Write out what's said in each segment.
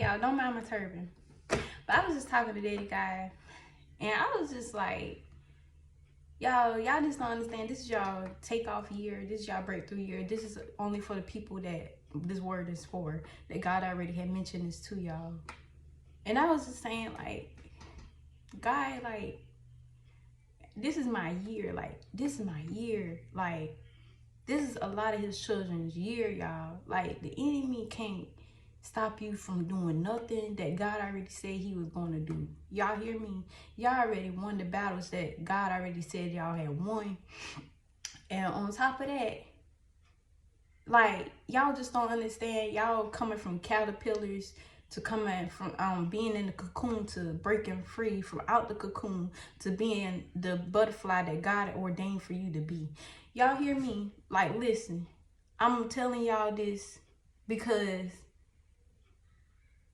y'all, don't mind my turban. But I was just talking to Daddy Guy, and I was just like, y'all just don't understand. This is y'all takeoff year. This is y'all breakthrough year. This is only for the people that this word is for. That God already had mentioned this to y'all. And I was just saying, like, God, like, this is my year. Like, this is my year. Like, this is a lot of his children's year, y'all. Like, the enemy can't stop you from doing nothing that God already said he was going to do. Y'all hear me? Y'all already won the battles that God already said y'all had won. And on top of that, like, y'all just don't understand. Y'all coming from caterpillars to coming from being in the cocoon to breaking free from out the cocoon to being the butterfly that God ordained for you to be. Y'all hear me? Like, listen, I'm telling y'all this because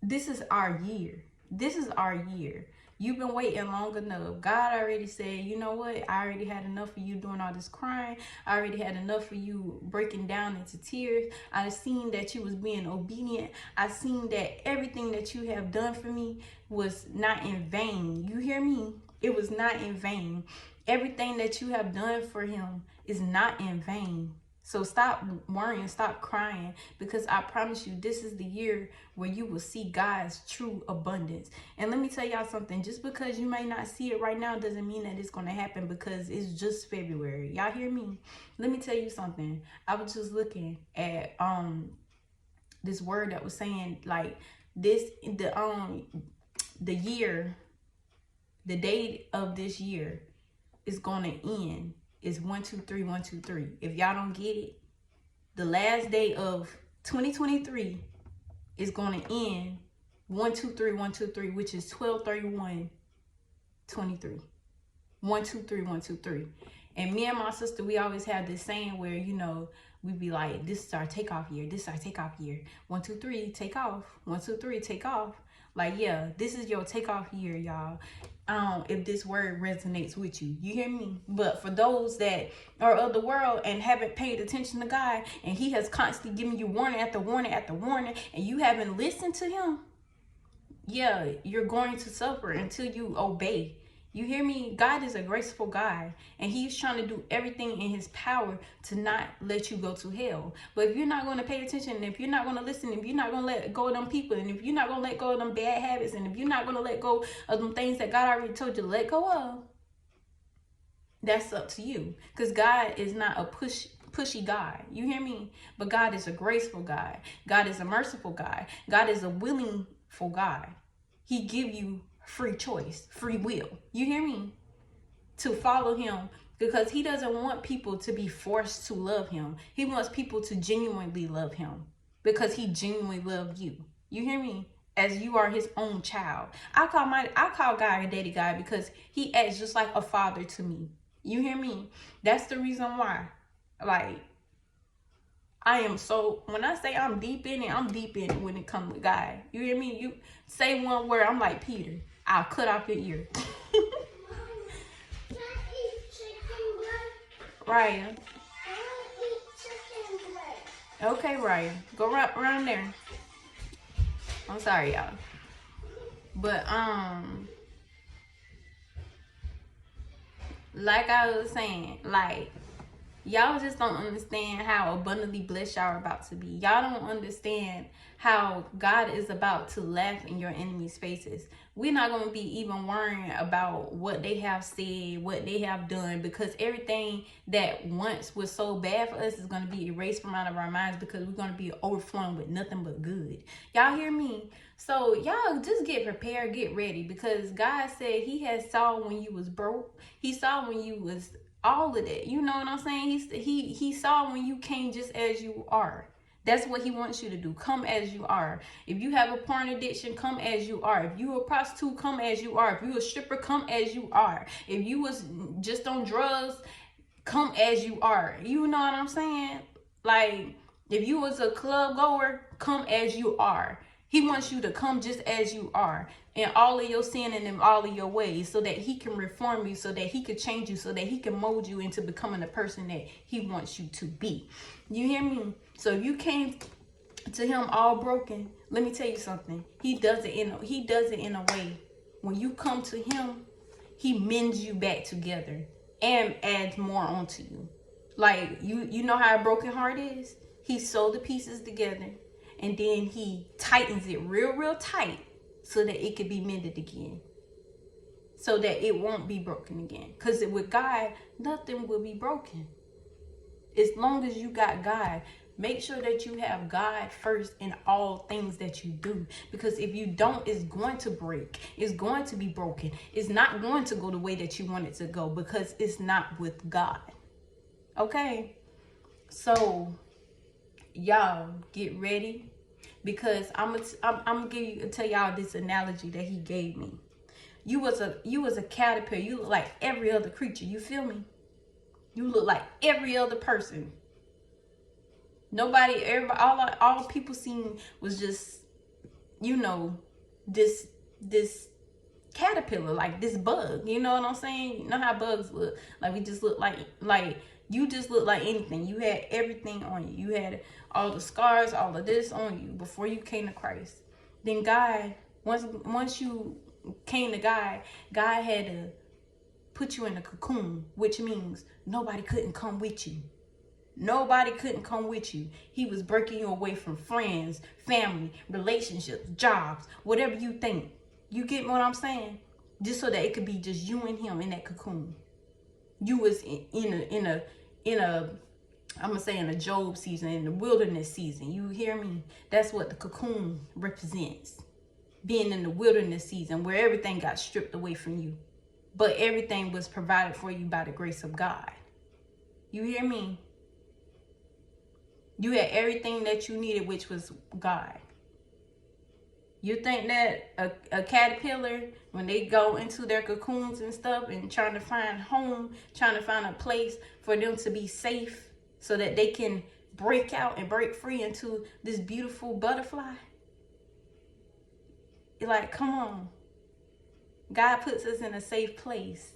this is our year. This is our year. You've been waiting long enough. God already said, you know what? I already had enough of you doing all this crying. I already had enough of you breaking down into tears. I seen that you was being obedient. I seen that everything that you have done for me was not in vain. You hear me? It was not in vain. Everything that you have done for him is not in vain. So stop worrying, stop crying, because I promise you, this is the year where you will see God's true abundance. And let me tell y'all something, just because you may not see it right now doesn't mean that it's going to happen, because it's just February. Y'all hear me? Let me tell you something. I was just looking at this word that was saying, like, this, the year, the date of this year is going to end. Is 1 2 3 1 2 3. If y'all don't get it, the last day of 2023 is going to end 1 2 3 1 2 3, which is 12/31/23. 1 2 3 1 2 3. And me and my sister, we always have this saying where, you know, we be like, this is our takeoff year. This is our takeoff year. 1 2 3, take off. 1 2 3, take off. Like, yeah, this is your takeoff year, y'all. If this word resonates with you, you hear me? But for those that are of the world and haven't paid attention to God, and he has constantly given you warning after warning after warning, and you haven't listened to him, yeah, you're going to suffer until you obey. You hear me? God is a graceful God, and he's trying to do everything in his power to not let you go to hell. But if you're not going to pay attention, and if you're not going to listen, if you're not going to let go of them people, and if you're not going to let go of them bad habits, and if you're not going to let go of them things that God already told you to let go of, that's up to you. Because God is not a pushy God. You hear me? But God is a graceful God. God is a merciful God. God is a willingful God. He give you free choice, free will. You hear me? To follow him, because he doesn't want people to be forced to love him. He wants people to genuinely love him, because he genuinely loves you. You hear me? As you are his own child. I call God a daddy God because he acts just like a father to me. You hear me? That's the reason why. Like, I am so, when I say I'm deep in it, I'm deep in it when it comes to God. You hear me? You say one word, I'm like Peter. I'll cut off your ear. Ryan. Okay, Ryan. Go around there. I'm sorry, y'all. But, like I was saying, like, y'all just don't understand how abundantly blessed y'all are about to be. Y'all don't understand how God is about to laugh in your enemies' faces. We're not going to be even worrying about what they have said, what they have done, because everything that once was so bad for us is going to be erased from out of our minds, because we're going to be overflowing with nothing but good. Y'all hear me? So y'all just get prepared, get ready, because God said he has saw when you was broke. He saw when you was all of that. You know what I'm saying? He saw when you came just as you are. That's what he wants you to do. Come as you are. If you have a porn addiction, come as you are. If you a prostitute, come as you are. If you a stripper, come as you are. If you was just on drugs, come as you are. You know what I'm saying? Like, if you was a club goer, come as you are. He wants you to come just as you are, in all of your sin and in all of your ways, so that he can reform you, so that he can change you, so that he can mold you into becoming the person that he wants you to be. You hear me? So if you came to him all broken. Let me tell you something. He does it in a way. When you come to him, he mends you back together and adds more onto you. Like you know how a broken heart is? He sewed the pieces together and then he tightens it real tight so that it could be mended again. So that it won't be broken again. Because with God, nothing will be broken. As long as you got God, make sure that you have God first in all things that you do. Because if you don't, it's going to break. It's going to be broken. It's not going to go the way that you want it to go because it's not with God. Okay? So, y'all get ready. Because I'm gonna tell y'all this analogy that he gave me. You was a caterpillar. You look like every other creature. You feel me? You look like every other person. Everybody, all people seen was just, this caterpillar, like this bug. You know what I'm saying? You know how bugs look? Like we just look like you just look like anything. You had everything on you. You had all the scars, all of this on you before you came to Christ. Then God, once you came to God, God had to put you in a cocoon, which means nobody couldn't come with you. Nobody couldn't come with you. He was breaking you away from friends, family, relationships, jobs, whatever you think. You get what I'm saying? Just so that it could be just you and him in that cocoon. You was in a I'm gonna say in a Job season, in the wilderness season. You hear me? That's what the cocoon represents. Being in the wilderness season where everything got stripped away from you. But everything was provided for you by the grace of God. You hear me? You had everything that you needed, which was God. You think that a caterpillar, when they go into their cocoons and stuff and trying to find home, trying to find a place for them to be safe so that they can break out and break free into this beautiful butterfly? You're like, come on. God puts us in a safe place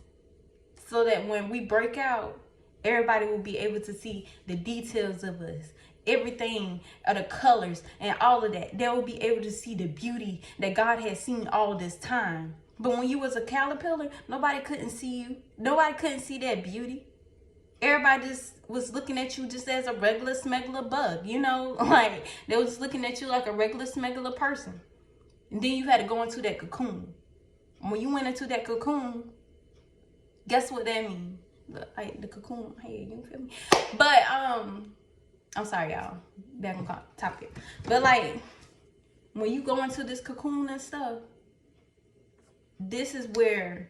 so that when we break out, everybody will be able to see the details of us. Everything, the colors and all of that. They will be able to see the beauty that God has seen all this time. But when you was a caterpillar, nobody couldn't see you. Nobody couldn't see that beauty. Everybody just was looking at you just as a regular smuggler bug, like they was looking at you like a regular smuggler person. And then you had to go into that cocoon. When you went into that cocoon, guess what that means? Like the cocoon, hey, you feel me? But I'm sorry, y'all. Back on topic. But like, when you go into this cocoon and stuff, this is where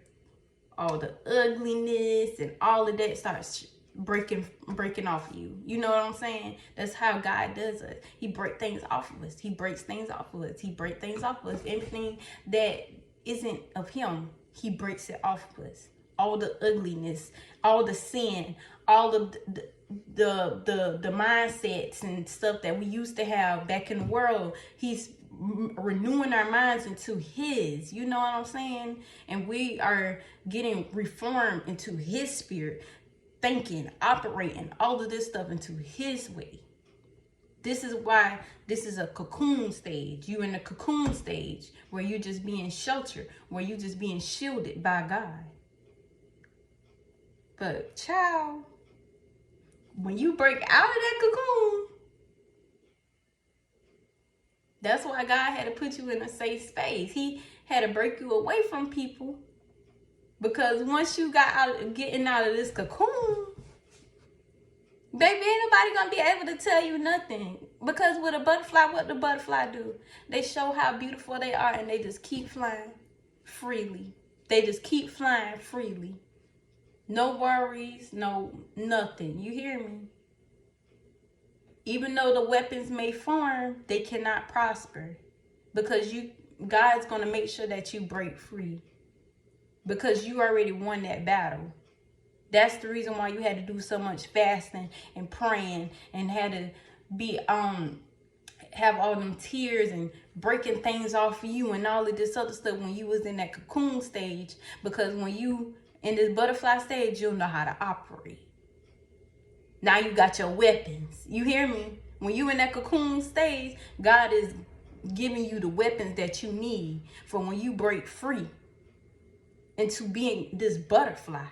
all the ugliness and all of that starts breaking off of you. You know what I'm saying? That's how God does it. He breaks things off of us. He breaks things off of us. He breaks things off of us. Anything that isn't of him, he breaks it off of us. All the ugliness, all the sin, all of the mindsets and stuff that we used to have back in the world. He's renewing our minds into his, you know what I'm saying? And we are getting reformed into his spirit, thinking, operating, all of this stuff into his way. This is why this is a cocoon stage. You in the cocoon stage where you're just being sheltered, where you're just being shielded by God. But child, when you break out of that cocoon, that's why God had to put you in a safe space. He had to break you away from people. Because once you getting out of this cocoon, baby, ain't nobody gonna be able to tell you nothing. Because with a butterfly, what the butterfly do? They show how beautiful they are and they just keep flying freely. They just keep flying freely. No worries, no nothing. You hear me? Even though the weapons may form, they cannot prosper. Because God's gonna make sure that you break free. Because you already won that battle. That's the reason why you had to do so much fasting and praying and had to be have all them tears and breaking things off of you and all of this other stuff when you was in that cocoon stage. Because when you in this butterfly stage, you'll know how to operate. Now you got your weapons. You hear me? When you in that cocoon stage, God is giving you the weapons that you need for when you break free into being this butterfly.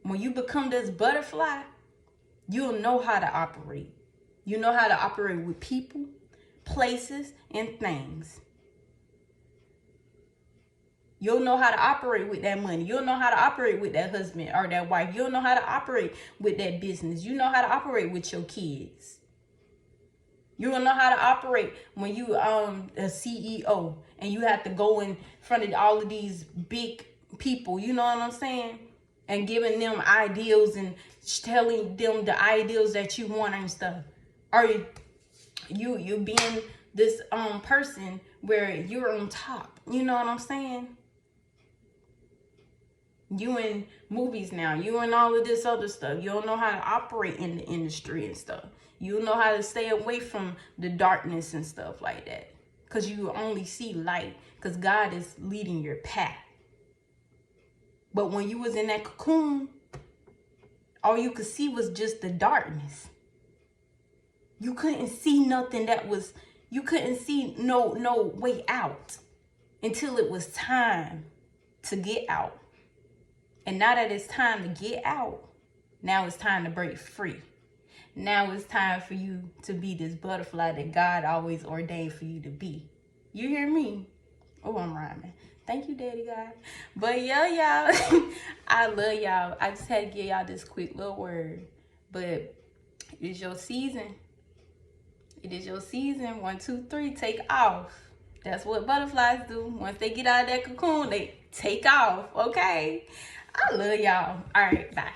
When you become this butterfly, you'll know how to operate. You know how to operate with people, places, and things. You'll know how to operate with that money. You'll know how to operate with that husband or that wife. You'll know how to operate with that business. You know how to operate with your kids. You'll know how to operate when you a CEO and you have to go in front of all of these big people. You know what I'm saying? And giving them ideals and telling them the ideals that you want and stuff. Or you being this person where you're on top. You know what I'm saying? You in movies now. You in all of this other stuff. You don't know how to operate in the industry and stuff. You know how to stay away from the darkness and stuff like that. Because you only see light. Because God is leading your path. But when you was in that cocoon, all you could see was just the darkness. You couldn't see nothing that was, you couldn't see no way out until it was time to get out. And now that it's time to get out, now it's time to break free. Now it's time for you to be this butterfly that God always ordained for you to be. You hear me? Oh, I'm rhyming. Thank you, Daddy God. But yeah, y'all, I love y'all. I just had to give y'all this quick little word. But it's your season. It is your season. 1, 2, 3, take off. That's what butterflies do. Once they get out of that cocoon, they take off. Okay? I love y'all. All right, bye.